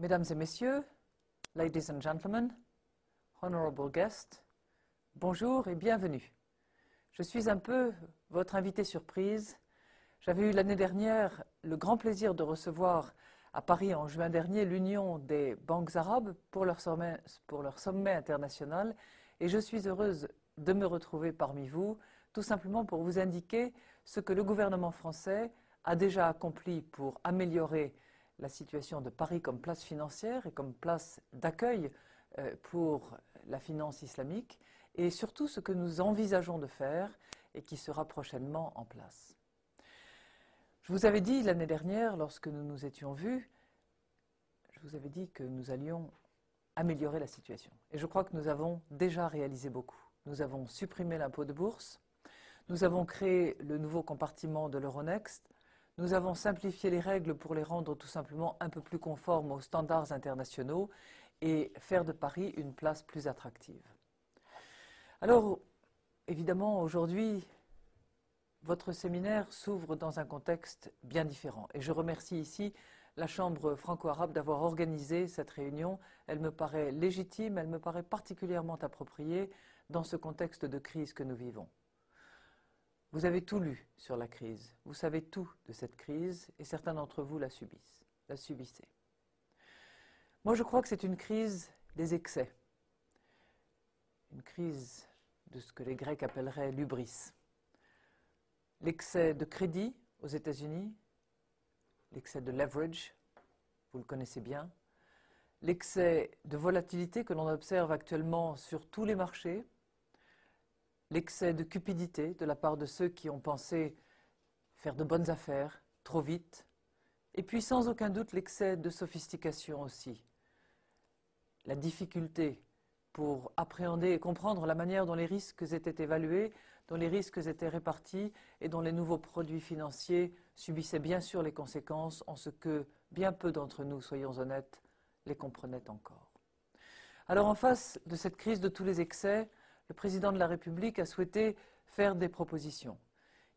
Mesdames et messieurs, ladies and gentlemen, honorable guests, bonjour et bienvenue. Je suis un peu votre invité surprise. J'avais eu l'année dernière le grand plaisir de recevoir à Paris en juin dernier l'Union des banques arabes pour leur sommet international et je suis heureuse de me retrouver parmi vous, tout simplement pour vous indiquer ce que le gouvernement français a déjà accompli pour améliorer la situation de Paris comme place financière et comme place d'accueil pour la finance islamique et surtout ce que nous envisageons de faire et qui sera prochainement en place. Je vous avais dit l'année dernière, lorsque nous nous étions vus, je vous avais dit que nous allions améliorer la situation. Et je crois que nous avons déjà réalisé beaucoup. Nous avons supprimé l'impôt de bourse, nous avons créé le nouveau compartiment de l'Euronext, nous avons simplifié les règles pour les rendre tout simplement un peu plus conformes aux standards internationaux et faire de Paris une place plus attractive. Alors, évidemment, aujourd'hui, votre séminaire s'ouvre dans un contexte bien différent. Et je remercie ici la Chambre franco-arabe d'avoir organisé cette réunion. Elle me paraît légitime, elle me paraît particulièrement appropriée dans ce contexte de crise que nous vivons. Vous avez tout lu sur la crise, vous savez tout de cette crise et certains d'entre vous la subissez. Moi, je crois que c'est une crise des excès, une crise de ce que les Grecs appelleraient l'hubris. L'excès de crédit aux États-Unis, l'excès de leverage, vous le connaissez bien, l'excès de volatilité que l'on observe actuellement sur tous les marchés, l'excès de cupidité de la part de ceux qui ont pensé faire de bonnes affaires trop vite, et puis sans aucun doute l'excès de sophistication aussi. La difficulté pour appréhender et comprendre la manière dont les risques étaient évalués, dont les risques étaient répartis et dont les nouveaux produits financiers subissaient bien sûr les conséquences en ce que bien peu d'entre nous, soyons honnêtes, les comprenaient encore. Alors en face de cette crise de tous les excès, le président de la République a souhaité faire des propositions.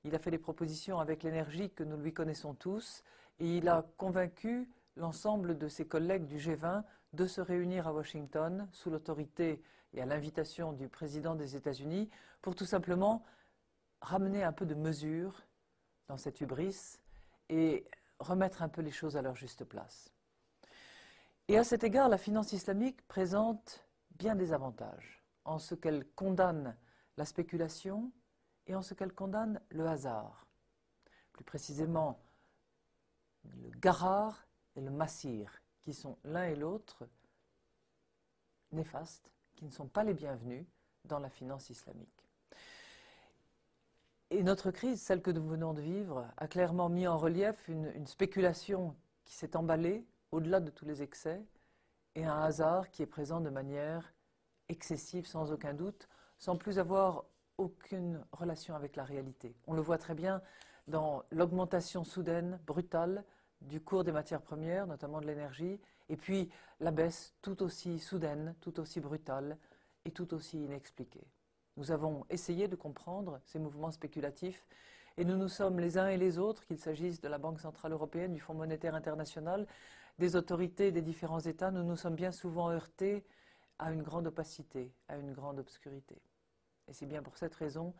Il a fait des propositions avec l'énergie que nous lui connaissons tous et il a convaincu l'ensemble de ses collègues du G20 de se réunir à Washington sous l'autorité et à l'invitation du président des États-Unis pour tout simplement ramener un peu de mesure dans cette hubris et remettre un peu les choses à leur juste place. Et à cet égard, la finance islamique présente bien des avantages en ce qu'elle condamne la spéculation et en ce qu'elle condamne le hasard. Plus précisément, le gharar et le massir, qui sont l'un et l'autre néfastes, qui ne sont pas les bienvenus dans la finance islamique. Et notre crise, celle que nous venons de vivre, a clairement mis en relief une spéculation qui s'est emballée au-delà de tous les excès et un hasard qui est présent de manière excessive sans aucun doute, sans plus avoir aucune relation avec la réalité. On le voit très bien dans l'augmentation soudaine, brutale, du cours des matières premières, notamment de l'énergie, et puis la baisse tout aussi soudaine, tout aussi brutale et tout aussi inexpliquée. Nous avons essayé de comprendre ces mouvements spéculatifs et nous nous sommes les uns et les autres, qu'il s'agisse de la Banque centrale européenne, du Fonds monétaire international, des autorités des différents États, nous nous sommes bien souvent heurtés à une grande opacité, à une grande obscurité. Et c'est bien pour cette raison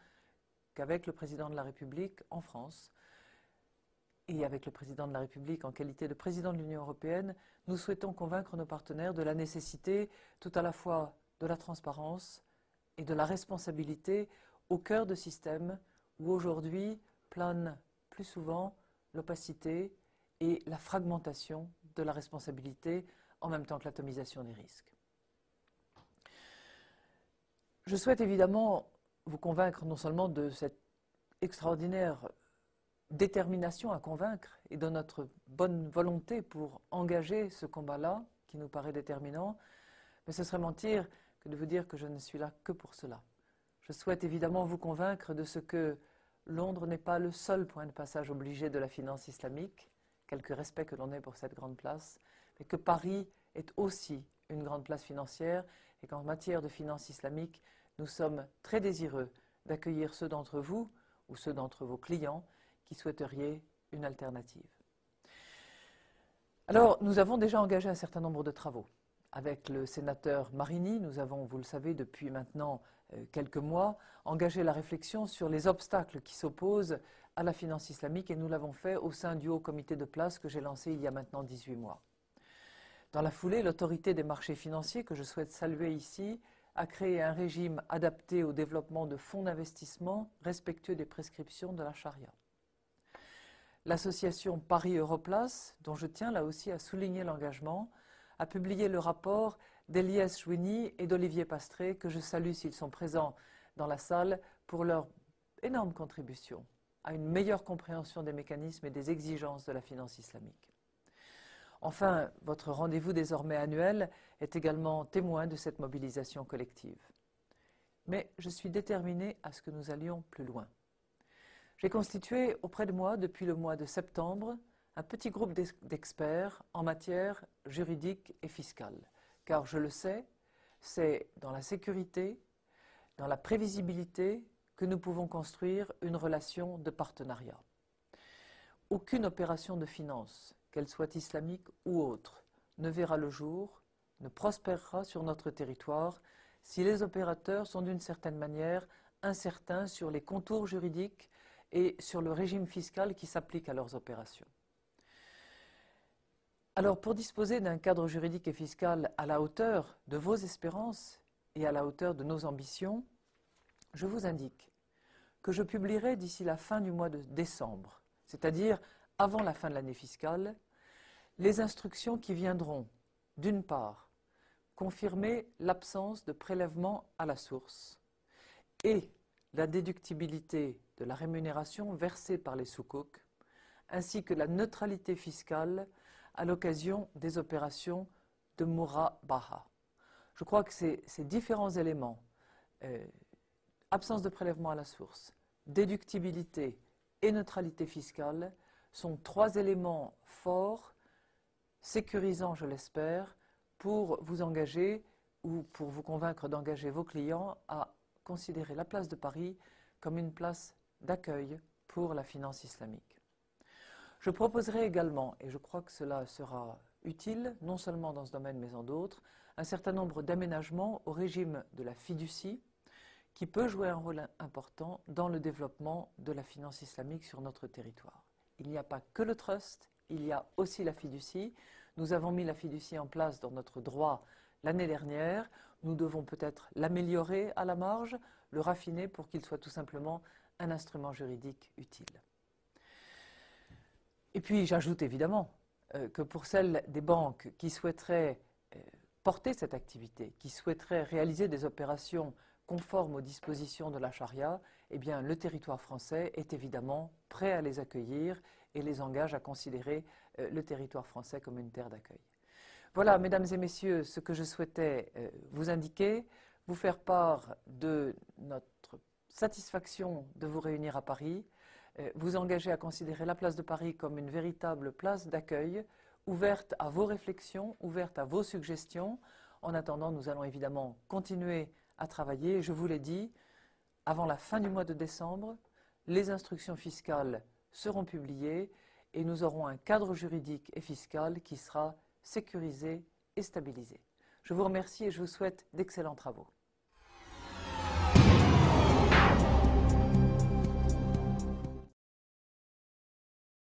qu'avec le président de la République en France et avec le président de la République en qualité de président de l'Union européenne, nous souhaitons convaincre nos partenaires de la nécessité tout à la fois de la transparence et de la responsabilité au cœur de systèmes où aujourd'hui plane plus souvent l'opacité et la fragmentation de la responsabilité en même temps que l'atomisation des risques. Je souhaite évidemment vous convaincre non seulement de cette extraordinaire détermination à convaincre et de notre bonne volonté pour engager ce combat-là, qui nous paraît déterminant, mais ce serait mentir que de vous dire que je ne suis là que pour cela. Je souhaite évidemment vous convaincre de ce que Londres n'est pas le seul point de passage obligé de la finance islamique, quelque respect que l'on ait pour cette grande place, mais que Paris est aussi une grande place financière et qu'en matière de finance islamique, nous sommes très désireux d'accueillir ceux d'entre vous ou ceux d'entre vos clients qui souhaiteriez une alternative. Alors, nous avons déjà engagé un certain nombre de travaux. Avec le sénateur Marini, nous avons, vous le savez, depuis maintenant quelques mois, engagé la réflexion sur les obstacles qui s'opposent à la finance islamique et nous l'avons fait au sein du haut comité de place que j'ai lancé il y a maintenant 18 mois. Dans la foulée, l'autorité des marchés financiers, que je souhaite saluer ici, a créé un régime adapté au développement de fonds d'investissement respectueux des prescriptions de la charia. L'association Paris Europlace, dont je tiens là aussi à souligner l'engagement, a publié le rapport d'Eliès Chouini et d'Olivier Pastré, que je salue s'ils sont présents dans la salle, pour leur énorme contribution à une meilleure compréhension des mécanismes et des exigences de la finance islamique. Enfin, votre rendez-vous désormais annuel est également témoin de cette mobilisation collective. Mais je suis déterminé à ce que nous allions plus loin. J'ai constitué auprès de moi, depuis le mois de septembre, un petit groupe d'experts en matière juridique et fiscale. Car je le sais, c'est dans la sécurité, dans la prévisibilité que nous pouvons construire une relation de partenariat. Aucune opération de finance, qu'elle soit islamique ou autre, ne verra le jour, ne prospérera sur notre territoire si les opérateurs sont d'une certaine manière incertains sur les contours juridiques et sur le régime fiscal qui s'applique à leurs opérations. Alors, pour disposer d'un cadre juridique et fiscal à la hauteur de vos espérances et à la hauteur de nos ambitions, je vous indique que je publierai d'ici la fin du mois de décembre, c'est-à-dire avant la fin de l'année fiscale, les instructions qui viendront, d'une part, confirmer l'absence de prélèvement à la source et la déductibilité de la rémunération versée par les soukouks, ainsi que la neutralité fiscale à l'occasion des opérations de Murabaha. Je crois que ces différents éléments, absence de prélèvement à la source, déductibilité et neutralité fiscale, sont trois éléments forts, sécurisants, je l'espère, pour vous engager ou pour vous convaincre d'engager vos clients à considérer la place de Paris comme une place d'accueil pour la finance islamique. Je proposerai également, et je crois que cela sera utile, non seulement dans ce domaine mais en d'autres, un certain nombre d'aménagements au régime de la fiducie qui peut jouer un rôle important dans le développement de la finance islamique sur notre territoire. Il n'y a pas que le trust, il y a aussi la fiducie. Nous avons mis la fiducie en place dans notre droit l'année dernière. Nous devons peut-être l'améliorer à la marge, le raffiner pour qu'il soit tout simplement un instrument juridique utile. Et puis j'ajoute évidemment que pour celles des banques qui souhaiteraient porter cette activité, qui souhaiteraient réaliser des opérations conformes aux dispositions de la charia, eh bien le territoire français est évidemment prêt à les accueillir et les engage à considérer le territoire français comme une terre d'accueil. Voilà, mesdames et messieurs, ce que je souhaitais vous indiquer, vous faire part de notre satisfaction de vous réunir à Paris, vous engager à considérer la place de Paris comme une véritable place d'accueil, ouverte à vos réflexions, ouverte à vos suggestions. En attendant, nous allons évidemment continuer à travailler. Je vous l'ai dit, avant la fin du mois de décembre, les instructions fiscales seront publiées et nous aurons un cadre juridique et fiscal qui sera sécurisé et stabilisé. Je vous remercie et je vous souhaite d'excellents travaux.